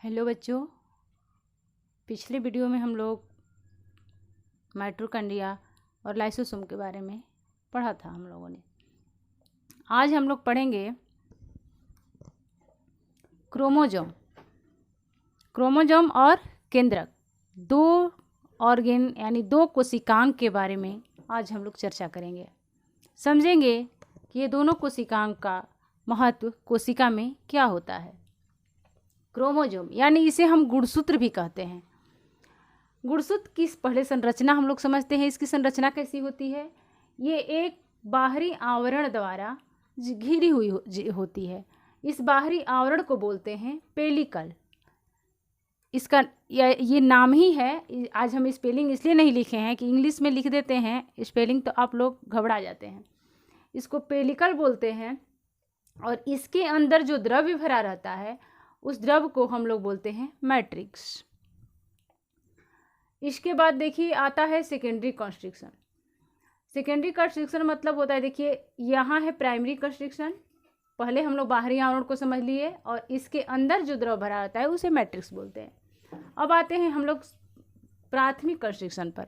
Hello बच्चों, पिछले video में हम लोग माइटोकॉन्ड्रिया और लाइसोसोम के बारे में पढ़ा था हम लोगों ने। आज हम लोग पढ़ेंगे क्रोमोजोम और केंद्रक, दो ऑर्गेन यानी दो कोशिकांग के बारे में आज हम लोग चर्चा करेंगे। समझेंगे कि ये दोनों कोशिकांग का महत्व कोशिका में क्या होता है। क्रोमोजोम यानी इसे हम गुणसूत्र भी कहते हैं। गुणसूत्र की पहले संरचना हम लोग समझते हैं। इसकी संरचना कैसी होती है? ये एक बाहरी आवरण द्वारा घिरी हुई होती है। इस बाहरी आवरण को बोलते हैं पेलिकल। इसका ये नाम ही है। आज हम स्पेलिंग इसलिए नहीं लिखे हैं कि इंग्लिश में लिख देते हैं स्पेलिंग तो आप लोग घबरा जाते हैं। इसको पेलिकल बोलते हैं और इसके अंदर जो द्रव्य भरा रहता है उस द्रव को हम लोग बोलते हैं मैट्रिक्स। इसके बाद देखिए आता है सेकेंडरी कंस्ट्रक्शन। सेकेंडरी कंस्ट्रक्शन मतलब होता है, देखिए यहाँ है प्राइमरी कंस्ट्रक्शन। पहले हम लोग बाहरी आवरण को समझ लिए और इसके अंदर जो द्रव भरा रहता है उसे मैट्रिक्स बोलते हैं। अब आते हैं हम लोग प्राथमिक कंस्ट्रक्शन पर।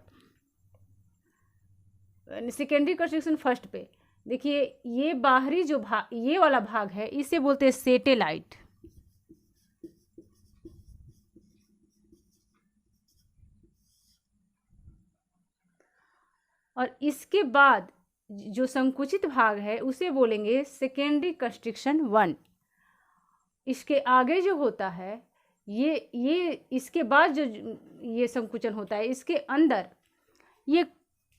सेकेंडरी कंस्ट्रक्शन फर्स्ट पे देखिए, ये बाहरी जो भाग, ये वाला भाग है, इसे बोलते हैं सेटेलाइट। और इसके बाद जो संकुचित भाग है उसे बोलेंगे सेकेंडरी कंस्ट्रक्शन 1। इसके आगे जो होता है ये इसके बाद जो ये संकुचन होता है, इसके अंदर ये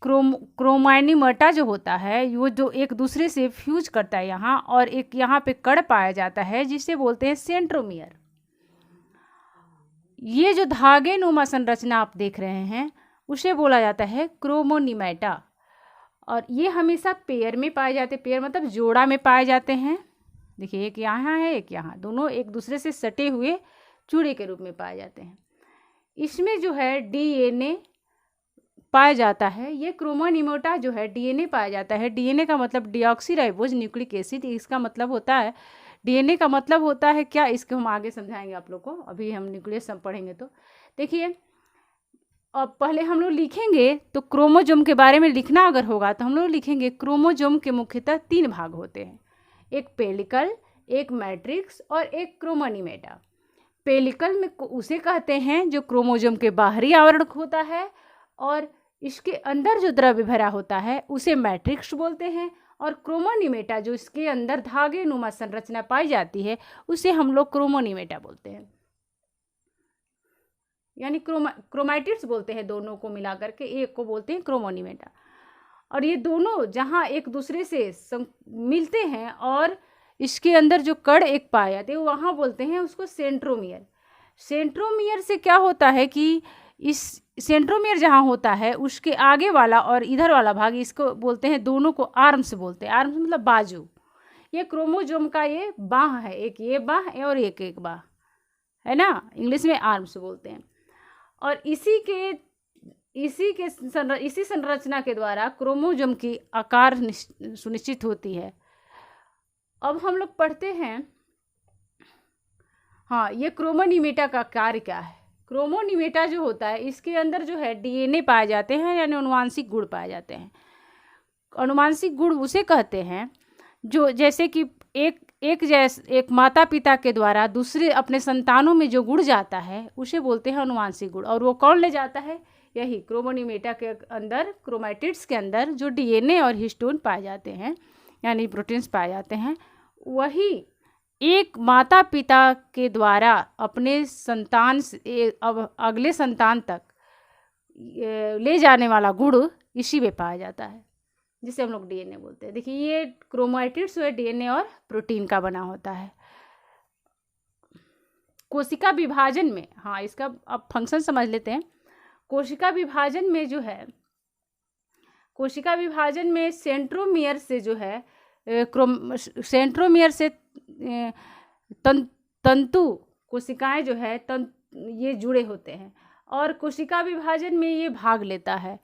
क्रोमैनिमटा जो होता है वो जो एक दूसरे से फ्यूज करता है यहाँ, और एक यहाँ पे कड़ पाया जाता है जिसे बोलते हैं सेंट्रोमियर। ये जो धागे नुमा संरचना आप देख रहे हैं उसे बोला जाता है क्रोमोनिमेटा। और ये हमेशा पेयर में पाए जाते हैं। पेयर मतलब जोड़ा में पाए जाते हैं। देखिए एक यहाँ है एक यहाँ, दोनों एक दूसरे से सटे हुए चूड़े के रूप में पाए जाते हैं। इसमें जो है डीएनए पाया जाता है। ये क्रोमोनिमेटा जो है डीएनए पाया जाता है। डीएनए का मतलब डीऑक्सीराइबोज न्यूक्लिक एसिड। इसका मतलब होता है, डीएनए का मतलब होता है क्या, इसको हम आगे समझाएंगे आप लोग को। अभी हम न्यूक्लियस सब पढ़ेंगे तो देखिए। अब पहले हम लोग लिखेंगे तो क्रोमोजोम के बारे में लिखना अगर होगा तो हम लोग लिखेंगे क्रोमोजोम के मुख्यतः 3 भाग होते हैं, एक पेलिकल, एक मैट्रिक्स और एक क्रोमोनिमेटा। पेलिकल में उसे कहते हैं जो क्रोमोजोम के बाहरी आवरण होता है, और इसके अंदर जो द्रव्य भरा होता है उसे मैट्रिक्स बोलते हैं। और क्रोमोनिमेटा जो इसके अंदर धागे नुमा संरचना पाई जाती है उसे हम लोग क्रोमोनिमेटा बोलते हैं, यानी क्रोमैटिड्स बोलते हैं। दोनों को मिला करके एक को बोलते हैं क्रोमोनिमेटा। और ये दोनों जहाँ एक दूसरे से मिलते हैं और इसके अंदर जो कड़ एक पाए जाते हैं वहाँ बोलते हैं उसको सेंट्रोमियर। सेंट्रोमियर से क्या होता है कि इस सेंट्रोमियर जहाँ होता है उसके आगे वाला और इधर वाला भाग, इसको बोलते हैं, दोनों को आर्म्स बोलते हैं। आर्म्स मतलब बाजू। ये क्रोमोजोम का ये बाह है, एक ये बाह है और एक बाह है ना, इंग्लिश में आर्म्स बोलते हैं। और इसी संरचना के द्वारा क्रोमोजोम की आकार सुनिश्चित होती है। अब हम लोग पढ़ते हैं, हाँ, ये क्रोमोनिमेटा का कार्य क्या है। क्रोमोनिमेटा जो होता है इसके अंदर जो है डीएनए पाए जाते हैं, यानी अनुवांशिक गुण पाए जाते हैं। अनुवांशिक गुण उसे कहते हैं जो जैसे कि एक माता पिता के द्वारा दूसरे अपने संतानों में जो गुण जाता है उसे बोलते हैं अनुवांशिक गुण। और वो कौन ले जाता है? यही क्रोमोनिमेटा के अंदर, क्रोमैटिड्स के अंदर जो डीएनए और हिस्टोन पाए जाते हैं, यानी प्रोटीन्स पाए जाते हैं, वही एक माता पिता के द्वारा अपने संतान से अब अगले संतान तक ले जाने वाला गुण इसी में पाया जाता है, जिसे हम लोग डीएनए बोलते हैं। देखिए ये क्रोमैटिड्स जो है डीएनए और प्रोटीन का बना होता है। कोशिका विभाजन में, हाँ, इसका अब फंक्शन समझ लेते हैं। कोशिका विभाजन में जो है, कोशिका विभाजन में सेंट्रोमियर से जो है सेंट्रोमियर से तंतु कोशिकाएं जो है ये जुड़े होते हैं, और कोशिका विभाजन में ये भाग लेता है।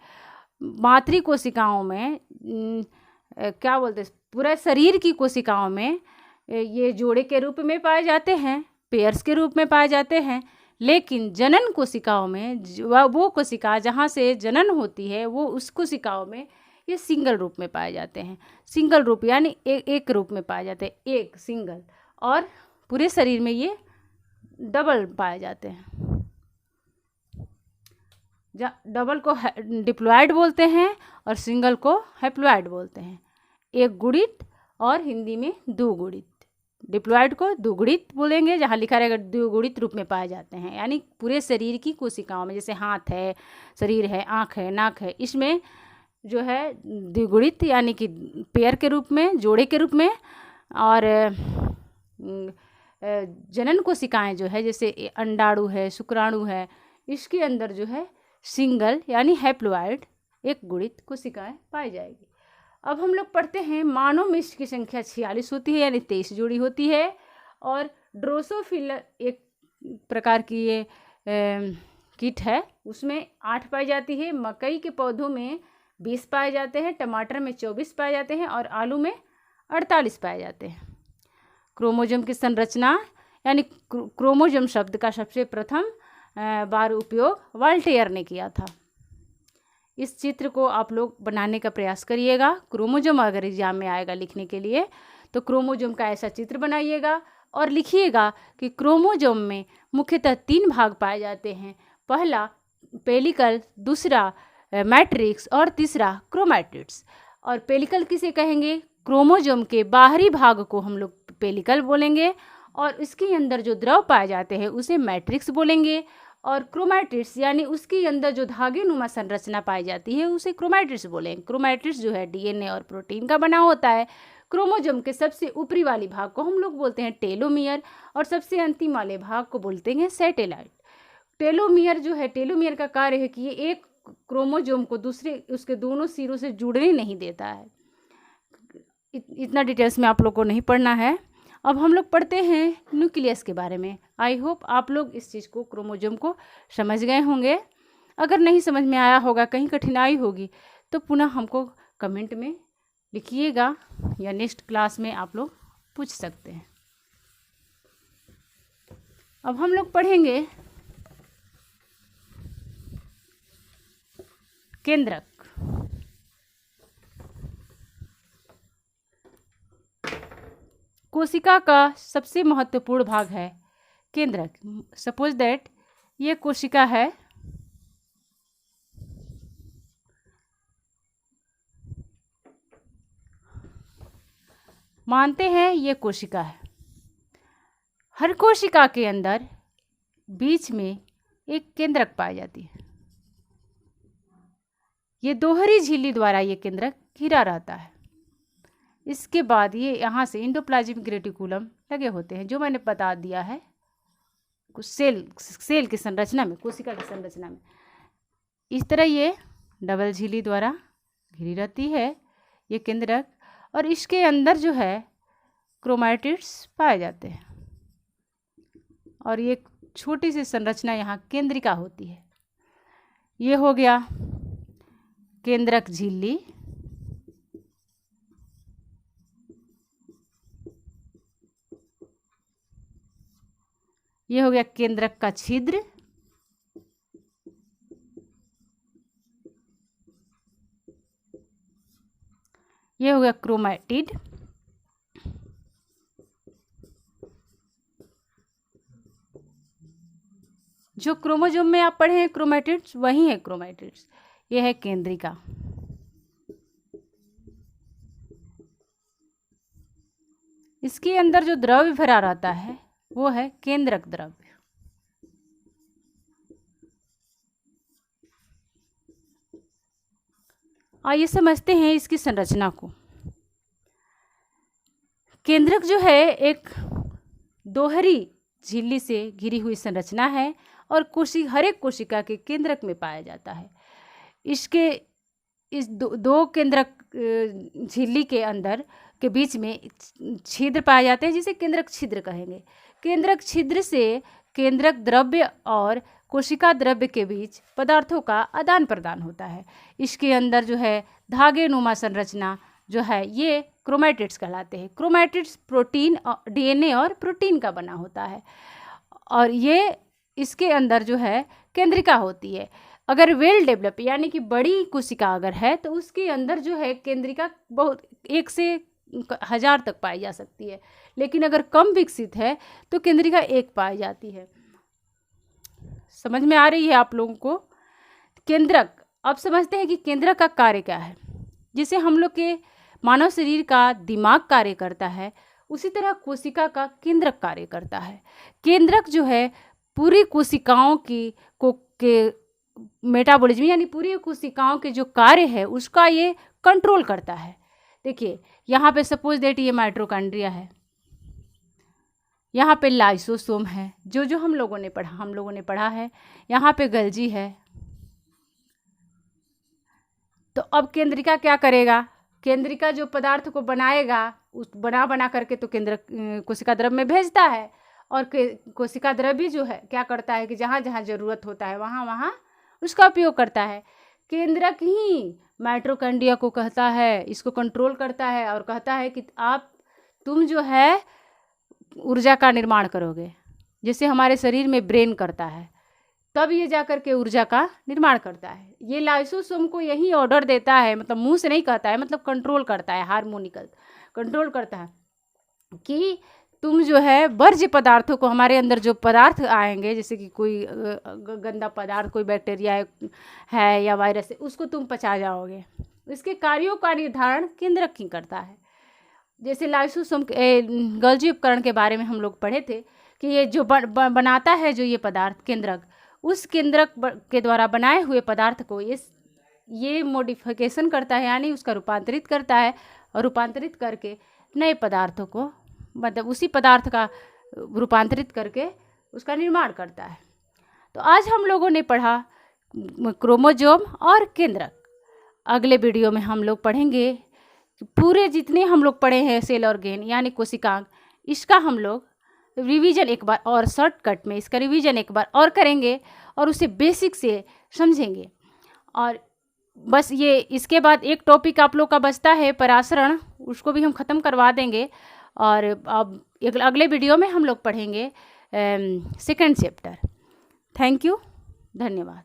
मातृ कोशिकाओं में क्या बोलते हैं, पूरा शरीर की कोशिकाओं में ये जोड़े के रूप में पाए जाते हैं। पेयर्स के रूप में पाए जाते हैं, लेकिन जनन कोशिकाओं में वो कोशिका जहाँ से जनन होती है वो उस कोशिकाओं में ये सिंगल रूप में पाए जाते हैं। सिंगल रूप यानी एक रूप में पाए जाते हैं, एक सिंगल, और पूरे शरीर में ये डबल पाए जाते हैं। डबल को डिप्लॉयड बोलते हैं और सिंगल को हैप्लॉयड बोलते हैं। एक गुणित और हिंदी में द्विगुणित। डिप्लॉयड को द्विगुणित बोलेंगे, जहाँ लिखा रहेगा द्विगुणित रूप में पाए जाते हैं, यानी पूरे शरीर की कोशिकाओं में, जैसे हाथ है, शरीर है, आँख है, नाक है, इसमें जो है द्विगुणित यानी कि पेयर के रूप में, जोड़े के रूप में। और जनन कोशिकाएं जो है, जैसे अंडाणु है, शुक्राणु है, इसके अंदर जो है सिंगल यानी हैप्लॉयड एक गुणित कोशिकाएं पाई जाएगी। अब हम लोग पढ़ते हैं मानव में इसकी संख्या 46 होती है, यानी 23 जोड़ी होती है। और ड्रोसोफिला एक प्रकार की ये कीट है, उसमें 8 पाई जाती है। मकई के पौधों में 20 पाए जाते हैं, टमाटर में 24 पाए जाते हैं और आलू में 48 पाए जाते हैं। क्रोमोजोम की संरचना, यानी क्रोमोजोम शब्द का सबसे प्रथम बार उपयोग वाल्टेयर ने किया था। इस चित्र को आप लोग बनाने का प्रयास करिएगा। क्रोमोजोम अगर एग्जाम में आएगा लिखने के लिए तो क्रोमोजोम का ऐसा चित्र बनाइएगा और लिखिएगा कि क्रोमोजोम में मुख्यतः 3 भाग पाए जाते हैं। पहला पेलिकल, दूसरा मैट्रिक्स और तीसरा क्रोमैटिड्स। और पेलिकल किसे कहेंगे? क्रोमोजोम के बाहरी भाग को हम लोग पेलिकल बोलेंगे और इसके अंदर जो द्रव पाए जाते हैं उसे मैट्रिक्स बोलेंगे। और क्रोमैटिड्स यानी उसके अंदर जो धागे नुमा संरचना पाई जाती है उसे क्रोमैटिड्स बोलेंगे। क्रोमैटिड्स जो है डीएनए और प्रोटीन का बना होता है। क्रोमोजोम के सबसे ऊपरी वाली भाग को हम लोग बोलते हैं टेलोमियर और सबसे अंतिम वाले भाग को बोलते हैं सैटेलाइट। टेलोमियर जो है, टेलोमियर का कार्य है कि ये एक क्रोमोजोम को दूसरे उसके दोनों सिरों से जुड़ने नहीं देता है। इतना डिटेल्स में आप लोग को नहीं पढ़ना है। अब हम लोग पढ़ते हैं न्यूक्लियस के बारे में। आई होप आप लोग इस चीज़ को, क्रोमोजोम को समझ गए होंगे। अगर नहीं समझ में आया होगा, कहीं कठिनाई होगी तो पुनः हमको कमेंट में लिखिएगा या नेक्स्ट क्लास में आप लोग पूछ सकते हैं। अब हम लोग पढ़ेंगे केंद्रक। कोशिका का सबसे महत्वपूर्ण भाग है केंद्रक। सपोज दैट ये कोशिका है, मानते हैं ये कोशिका है। हर कोशिका के अंदर बीच में एक केंद्रक पाई जाती है। ये दोहरी झिल्ली द्वारा ये केंद्रक घिरा रहता है। इसके बाद ये यहाँ से एंडोप्लाज्मिक रेटिकुलम लगे होते हैं, जो मैंने बता दिया है कुछ सेल की संरचना में, कोशिका की संरचना में। इस तरह ये डबल झिल्ली द्वारा घिरी रहती है ये केंद्रक, और इसके अंदर जो है क्रोमैटिड्स पाए जाते हैं। और ये छोटी सी संरचना यहाँ केंद्रिका होती है। ये हो गया केंद्रक झिल्ली। ये हो गया केंद्रक का छिद्र। ये हो गया क्रोमैटिड। जो क्रोमोजोम में आप पढ़े हैं क्रोमैटिड्स, वही है क्रोमैटिड्स। ये है केंद्रिका। इसके अंदर जो द्रव्य भरा रहता है वो है केंद्रक द्रव्य। आइए समझते हैं इसकी संरचना को। केंद्रक जो है एक दोहरी झिल्ली से घिरी हुई संरचना है और हर एक कोशिका के केंद्रक में पाया जाता है। इस दो केंद्रक झिल्ली के अंदर के बीच में छिद्र पाए जाते हैं, जिसे केंद्रक छिद्र कहेंगे। केंद्रक छिद्र से केंद्रक द्रव्य और कोशिका द्रव्य के बीच पदार्थों का आदान प्रदान होता है। इसके अंदर जो है धागे नुमा संरचना जो है ये क्रोमैटिड्स कहलाते हैं। क्रोमैटिड्स प्रोटीन, डीएनए और प्रोटीन का बना होता है। और ये इसके अंदर जो है केंद्रिका होती है। अगर वेल डेवलप यानी कि बड़ी कोशिका अगर है तो उसके अंदर जो है केंद्रिका बहुत 1 से 1000 तक पाई जा सकती है, लेकिन अगर कम विकसित है तो केंद्रिका 1 पाई जाती है। समझ में आ रही है आप लोगों को? केंद्रक, अब समझते हैं कि केंद्रक का कार्य क्या है। जिसे हम लोग के मानव शरीर का दिमाग कार्य करता है, उसी तरह कोशिका का केंद्रक कार्य करता है। केंद्रक जो है पूरी कोशिकाओं के मेटाबॉलिज्म यानी पूरी कोशिकाओं के जो कार्य है उसका ये कंट्रोल करता है। देखिए यहाँ पे सपोज दैट ये माइटोकॉन्ड्रिया है, यहाँ पे लाइसोसोम है जो हम लोगों ने पढ़ा है। यहाँ पे गोल्गी है। तो अब केंद्रिका क्या करेगा? केंद्रिका जो पदार्थ को बनाएगा उस बना करके तो कोशिका द्रव्य में भेजता है, और कोशिका द्रव्य जो है क्या करता है कि जहाँ जहाँ जरूरत होता है वहाँ वहाँ उसका उपयोग करता है। केंद्रक ही माइटोकॉन्ड्रिया को कहता है, इसको कंट्रोल करता है और कहता है कि तुम जो है ऊर्जा का निर्माण करोगे, जैसे हमारे शरीर में ब्रेन करता है, तब ये जाकर के ऊर्जा का निर्माण करता है। ये लाइसोसोम को यही ऑर्डर देता है, मतलब मुंह से नहीं कहता है, मतलब कंट्रोल करता है, हार्मोनिकल कंट्रोल करता है कि तुम जो है वर्ज्य पदार्थों को, हमारे अंदर जो पदार्थ आएंगे जैसे कि कोई गंदा पदार्थ, कोई बैक्टीरिया है या वायरस है, उसको तुम पचा जाओगे। इसके कार्यों का निर्धारण केंद्रक ही करता है। जैसे लाइसोसोम गोल्गी उपकरण के बारे में हम लोग पढ़े थे कि ये जो बनाता है जो ये पदार्थ केंद्रक, उस केंद्रक के द्वारा बनाए हुए पदार्थ को ये मॉडिफिकेशन करता है, यानी उसका रूपांतरित करता है, और रूपांतरित करके नए पदार्थों को, मतलब उसी पदार्थ का रूपांतरित करके उसका निर्माण करता है। तो आज हम लोगों ने पढ़ा क्रोमोसोम और केंद्रक। अगले वीडियो में हम लोग पढ़ेंगे पूरे जितने हम लोग पढ़े हैं सेल ऑर्गेन यानी कोशिकांग, इसका हम लोग रिवीजन एक बार और शॉर्टकट में इसका रिवीजन एक बार और करेंगे और उसे बेसिक से समझेंगे। और बस ये इसके बाद एक टॉपिक आप लोग का बचता है परासरण, उसको भी हम ख़त्म करवा देंगे। और अब अगले वीडियो में हम लोग पढ़ेंगे सेकंड चैप्टर। थैंक यू, धन्यवाद।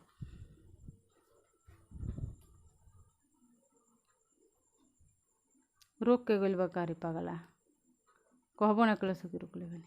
रोक के गइल बा का रे पागला, कहबो ना कल सके रोक ले बनी।